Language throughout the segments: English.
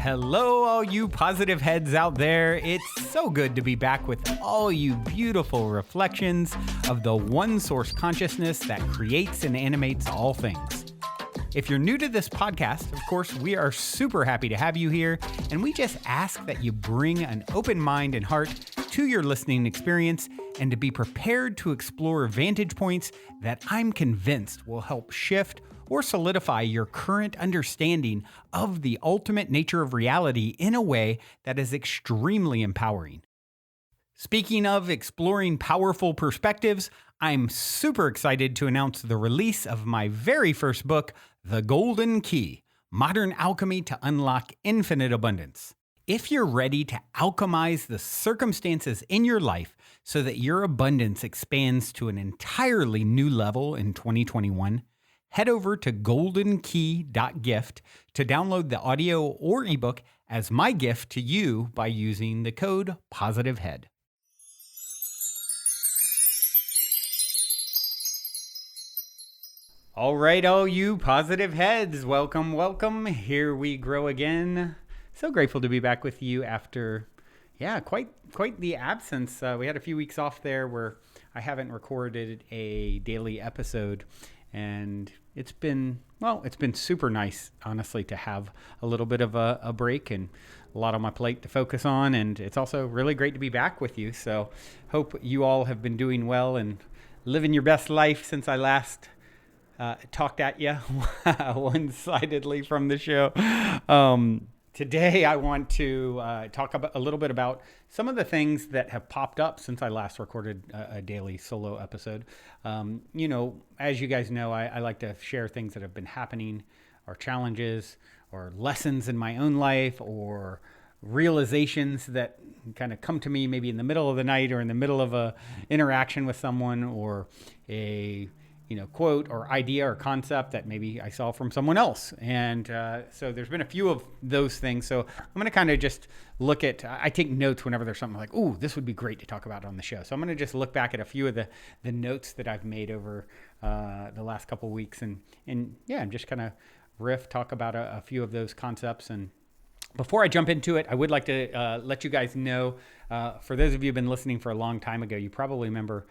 Hello, all you positive heads out there. It's so good to be back with all you beautiful reflections of the one source consciousness that creates and animates all things. If you're new to this podcast, of course, we are super happy to have you here, and we just ask that you bring an open mind and heart to your listening experience and to be prepared to explore vantage points that I'm convinced will help shift or solidify your current understanding of the ultimate nature of reality in a way that is extremely empowering. Speaking of exploring powerful perspectives, I'm super excited to announce the release of my very first book, The Golden Key: Modern Alchemy to Unlock Infinite Abundance. If you're ready to alchemize the circumstances in your life so that your abundance expands to an entirely new level in 2021, head over to goldenkey.gift to download the audio or ebook as my gift to you by using the code POSITIVEHEAD. All right, all you positive heads, welcome, welcome. Here we grow again. So grateful to be back with you after, quite the absence. We had a few weeks off there where I haven't recorded a daily episode. And it's been super nice, honestly, to have a little bit of a break and a lot on my plate to focus on. And it's also really great to be back with you. So hope you all have been doing well and living your best life since I last talked at you one-sidedly from the show. Today, I want to talk about a little bit about some of the things that have popped up since I last recorded a daily solo episode. As you guys know, I like to share things that have been happening, or challenges, or lessons in my own life, or realizations that kind of come to me maybe in the middle of the night or in the middle of a interaction with someone, or a quote or idea or concept that maybe I saw from someone else. And so there's been a few of those things. So I'm going to kind of just look at, I take notes whenever there's something like, ooh, this would be great to talk about on the show. So I'm going to just look back at a few of the notes that I've made over the last couple of weeks and just kind of talk about a few of those concepts. And before I jump into it, I would like to let you guys know, for those of you who've been listening for a long time ago, you probably remember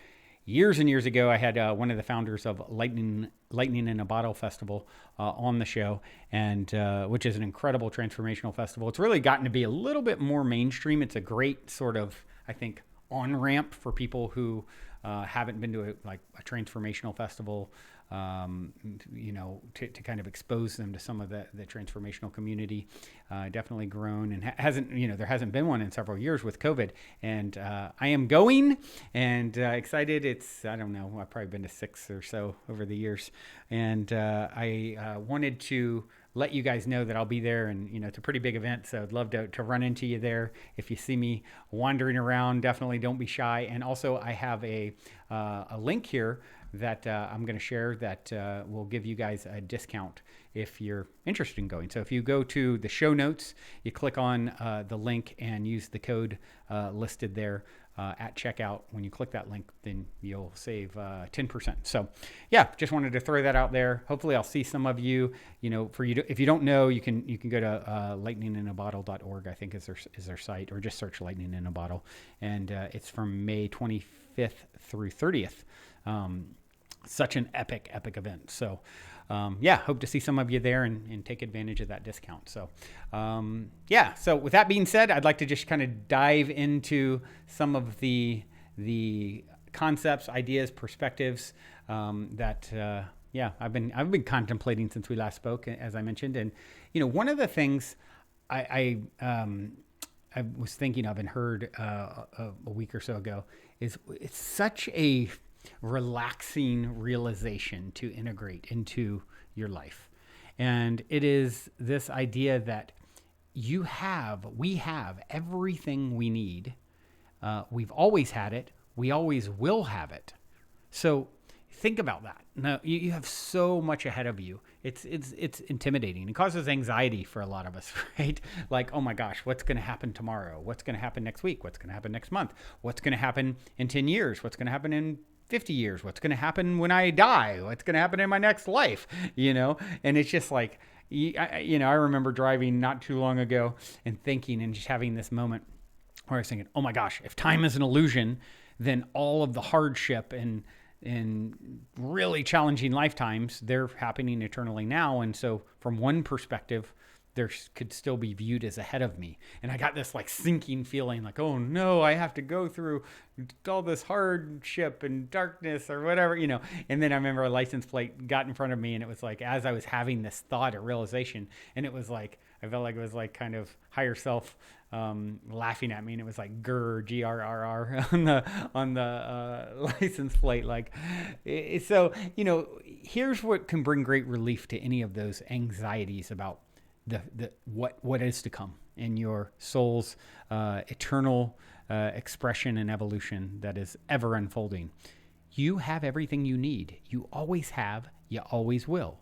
years and years ago, I had one of the founders of Lightning in a Bottle Festival on the show, and which is an incredible transformational festival. It's really gotten to be a little bit more mainstream. It's a great sort of, I think, on-ramp for people who haven't been to a transformational festival, to kind of expose them to some of the transformational community. Definitely grown and there hasn't been one in several years with COVID. And I am going and excited. I don't know, I've probably been to 6 or so over the years. And I wanted to let you guys know that I'll be there, and it's a pretty big event, so I'd love to run into you there. If you see me wandering around, definitely don't be shy. And also I have a link here that I'm going to share that will give you guys a discount if you're interested in going. So if you go to the show notes, you click on the link and use the code listed there at checkout. When you click that link, then you'll save 10%. So just wanted to throw that out there. Hopefully I'll see some of you. If you don't know, you can go to lightninginabottle.org, I think is their site, or just search Lightning in a Bottle. And it's from May 25th through 30th. Such an epic event. So, hope to see some of you there and take advantage of that discount. So, so with that being said, I'd like to just kind of dive into some of the concepts, ideas, perspectives, that I've been contemplating since we last spoke, as I mentioned. And, one of the things I was thinking of and heard a week or so ago is it's such a relaxing realization to integrate into your life. And it is this idea that we have everything we need. We've always had it. We always will have it. So think about that. Now, you have so much ahead of you. It's intimidating. It causes anxiety for a lot of us, right? Like, oh my gosh, what's going to happen tomorrow? What's going to happen next week? What's going to happen next month? What's going to happen in 10 years? What's going to happen in 50 years? What's going to happen when I die? What's going to happen in my next life? And it's just like, I remember driving not too long ago and thinking and just having this moment where I was thinking, oh my gosh, if time is an illusion, then all of the hardship and really challenging lifetimes, they're happening eternally now. And so from one perspective, there could still be viewed as ahead of me. And I got this like sinking feeling like, oh no, I have to go through all this hardship and darkness or whatever, And then I remember a license plate got in front of me, and it was like, as I was having this thought or realization, and it was like, I felt like it was like kind of higher self laughing at me, and it was like grrr, Grrr on the license plate. Like, so, here's what can bring great relief to any of those anxieties about the what is to come in your soul's eternal expression and evolution that is ever unfolding. You have everything you need. You always have. You always will.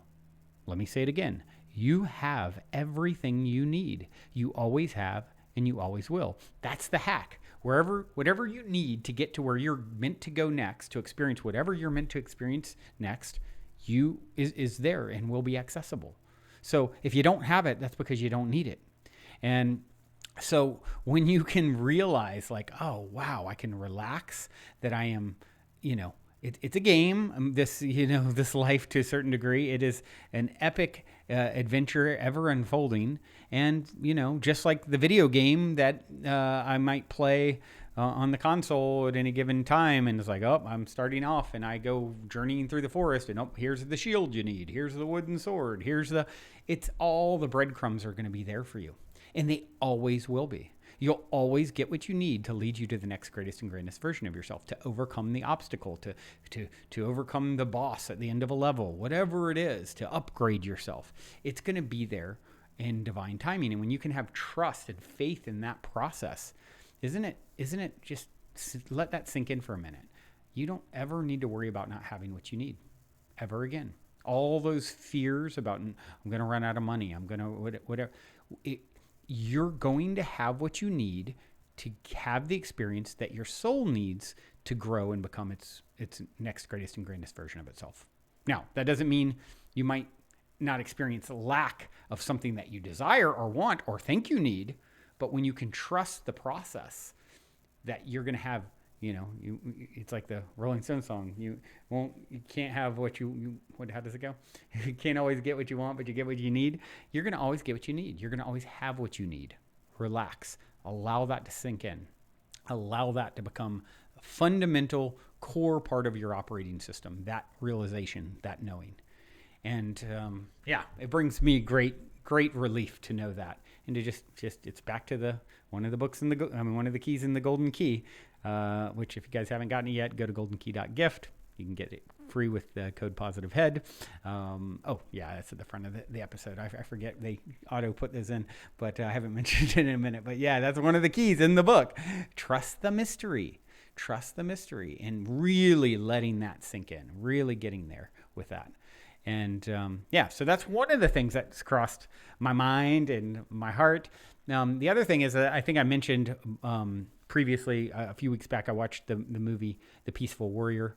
Let me say it again. You have everything you need. You always have, and you always will. That's the hack. Whatever you need to get to where you're meant to go next, to experience whatever you're meant to experience next, is there and will be accessible. So if you don't have it, that's because you don't need it. And so when you can realize like, oh, wow, I can relax, that I am, it's a game, this life to a certain degree. It is an epic adventure ever unfolding. And, just like the video game that I might play on the console at any given time, and it's like, oh, I'm starting off and I go journeying through the forest, and here's the shield you need, here's the wooden sword, it's all the breadcrumbs are going to be there for you, and they always will be. You'll always get what you need to lead you to the next greatest and grandest version of yourself, to overcome the obstacle, to overcome the boss at the end of a level, whatever it is, to upgrade yourself. It's going to be there in divine timing. And when you can have trust and faith in that process, isn't it just let that sink in for a minute? You don't ever need to worry about not having what you need ever again. All those fears about, I'm going to run out of money, I'm going to whatever. You're going to have what you need to have the experience that your soul needs to grow and become its next greatest and grandest version of itself. Now, that doesn't mean you might not experience lack of something that you desire or want or think you need, but when you can trust the process, that you're going to have, it's like the Rolling Stones song. You can't have how does it go? You can't always get what you want, but you get what you need. You're going to always get what you need. You're going to always have what you need. Relax. Allow that to sink in. Allow that to become a fundamental core part of your operating system, that realization, that knowing. And it brings me great relief to know that, and to just it's back to one of the keys in the Golden Key, which if you guys haven't gotten it yet, go to goldenkey.gift. You can get it free with the code POSITIVEHEAD. That's at the front of the episode. I forget they auto put this in, but I haven't mentioned it in a minute. But yeah, that's one of the keys in the book. Trust the mystery, and really letting that sink in, really getting there with that. And so that's one of the things that's crossed my mind and my heart. The other thing is that I think I mentioned previously, a few weeks back, I watched the movie The Peaceful Warrior,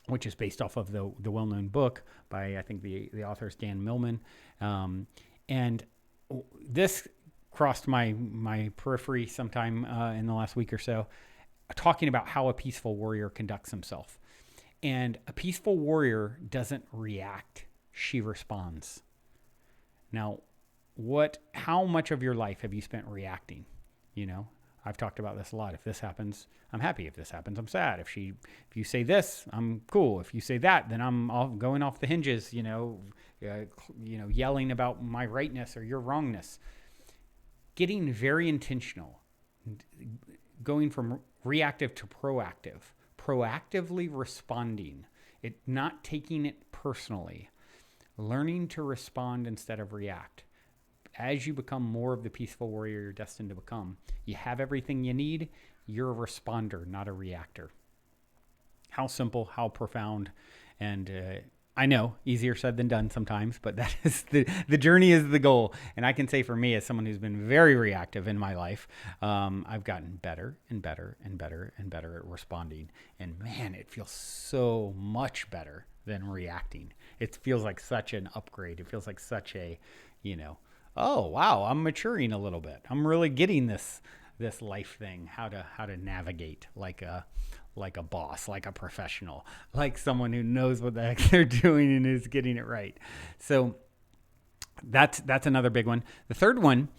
which is based off of the well-known book by, I think the author is Dan Millman. And this crossed my periphery sometime in the last week or so, talking about how a peaceful warrior conducts himself. And a peaceful warrior doesn't react, she responds. Now, how much of your life have you spent reacting? I've talked about this a lot. If this happens, I'm happy. If this happens, I'm sad. If you say this, I'm cool. If you say that, then I'm going off the hinges, yelling about my rightness or your wrongness. Getting very intentional, going from reactive to proactively responding, not taking it personally, learning to respond instead of react. As you become more of the peaceful warrior you're destined to become, you have everything you need. You're a responder, not a reactor. How simple, how profound, and I know, easier said than done sometimes, but that is the journey is the goal. And I can say for me, as someone who's been very reactive in my life, I've gotten better and better and better and better at responding. And man, it feels so much better than reacting. It feels like such an upgrade. It feels like such a, oh wow, I'm maturing a little bit. I'm really getting this life thing, how to navigate like a boss, like a professional, like someone who knows what the heck they're doing and is getting it right. So that's another big one. The third one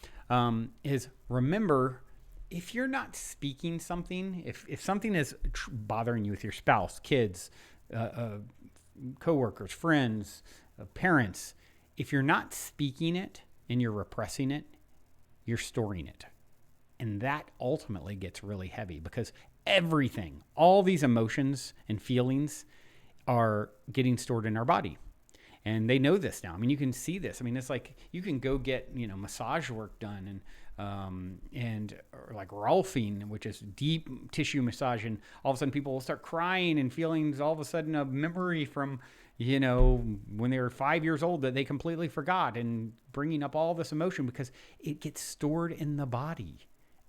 is, remember, if you're not speaking something, if something is bothering you with your spouse, kids, coworkers, friends, parents, if you're not speaking it and you're repressing it, you're storing it. And that ultimately gets really heavy, because everything, all these emotions and feelings are getting stored in our body. And they know this now. I mean, you can see this. I mean, it's like you can go get, massage work done or like Rolfing, which is deep tissue massage. And all of a sudden people will start crying and feeling all of a sudden a memory from, when they were 5 years old that they completely forgot, and bringing up all this emotion because it gets stored in the body.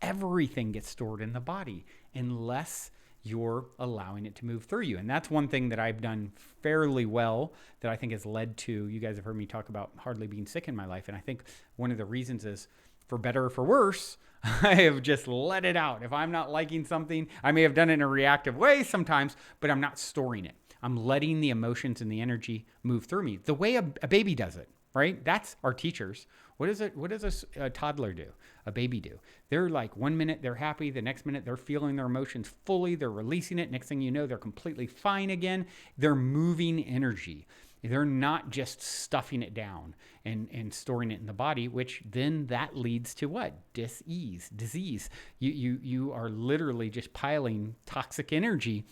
Everything gets stored in the body unless you're allowing it to move through you. And that's one thing that I've done fairly well that I think has led to, you guys have heard me talk about hardly being sick in my life. And I think one of the reasons is, for better or for worse, I have just let it out. If I'm not liking something, I may have done it in a reactive way sometimes, but I'm not storing it. I'm letting the emotions and the energy move through me the way a baby does it, right? That's our teachers. What does a toddler do? A baby do? They're like, 1 minute they're happy, the next minute they're feeling their emotions fully, they're releasing it. Next thing you know, they're completely fine again. They're moving energy. They're not just stuffing it down and storing it in the body, which then that leads to what? Disease. You are literally just piling toxic energy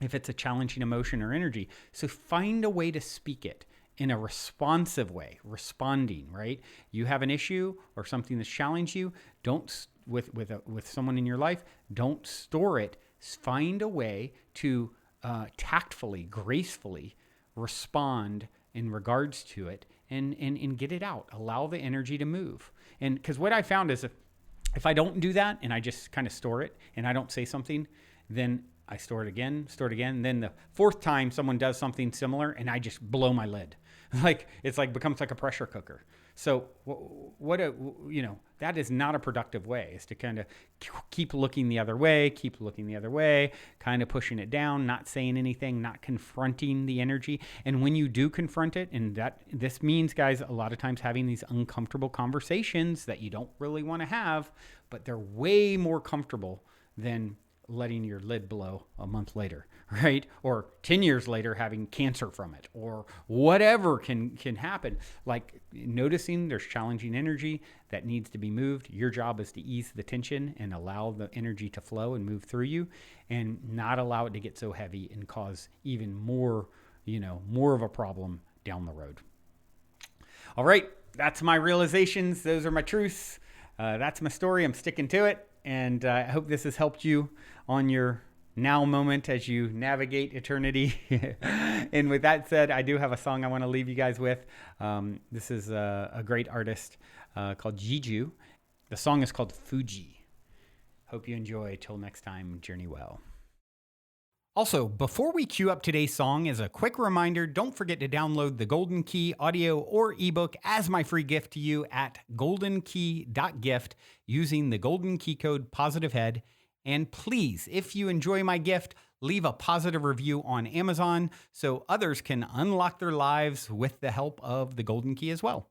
if it's a challenging emotion or energy. So find a way to speak it in a responsive way, responding, right? You have an issue or something that's challenged you, don't, with someone in your life, don't store it. Find a way to tactfully, gracefully respond in regards to it and get it out. Allow the energy to move. And because what I found is if I don't do that and I just kind of store it and I don't say something, then I store it again. Then the fourth time someone does something similar and I just blow my lid. It's becomes like a pressure cooker. So that is not a productive way, is to kind of keep looking the other way, kind of pushing it down, not saying anything, not confronting the energy. And when you do confront it, and this means, guys, a lot of times having these uncomfortable conversations that you don't really want to have, but they're way more comfortable than letting your lid blow a month later, right? Or 10 years later having cancer from it, or whatever can happen. Like noticing there's challenging energy that needs to be moved. Your job is to ease the tension and allow the energy to flow and move through you, and not allow it to get so heavy and cause even more of a problem down the road. All right, that's my realizations. Those are my truths. That's my story. I'm sticking to it. And I hope this has helped you on your now moment as you navigate eternity. And with that said, I do have a song I want to leave you guys with. This is a great artist called Jiju. The song is called Fuji. Hope you enjoy. Till next time, journey well. Also, before we cue up today's song, as a quick reminder, don't forget to download the Golden Key audio or ebook as my free gift to you at goldenkey.gift using the Golden Key code POSITIVEHEAD. And please, if you enjoy my gift, leave a positive review on Amazon so others can unlock their lives with the help of the Golden Key as well.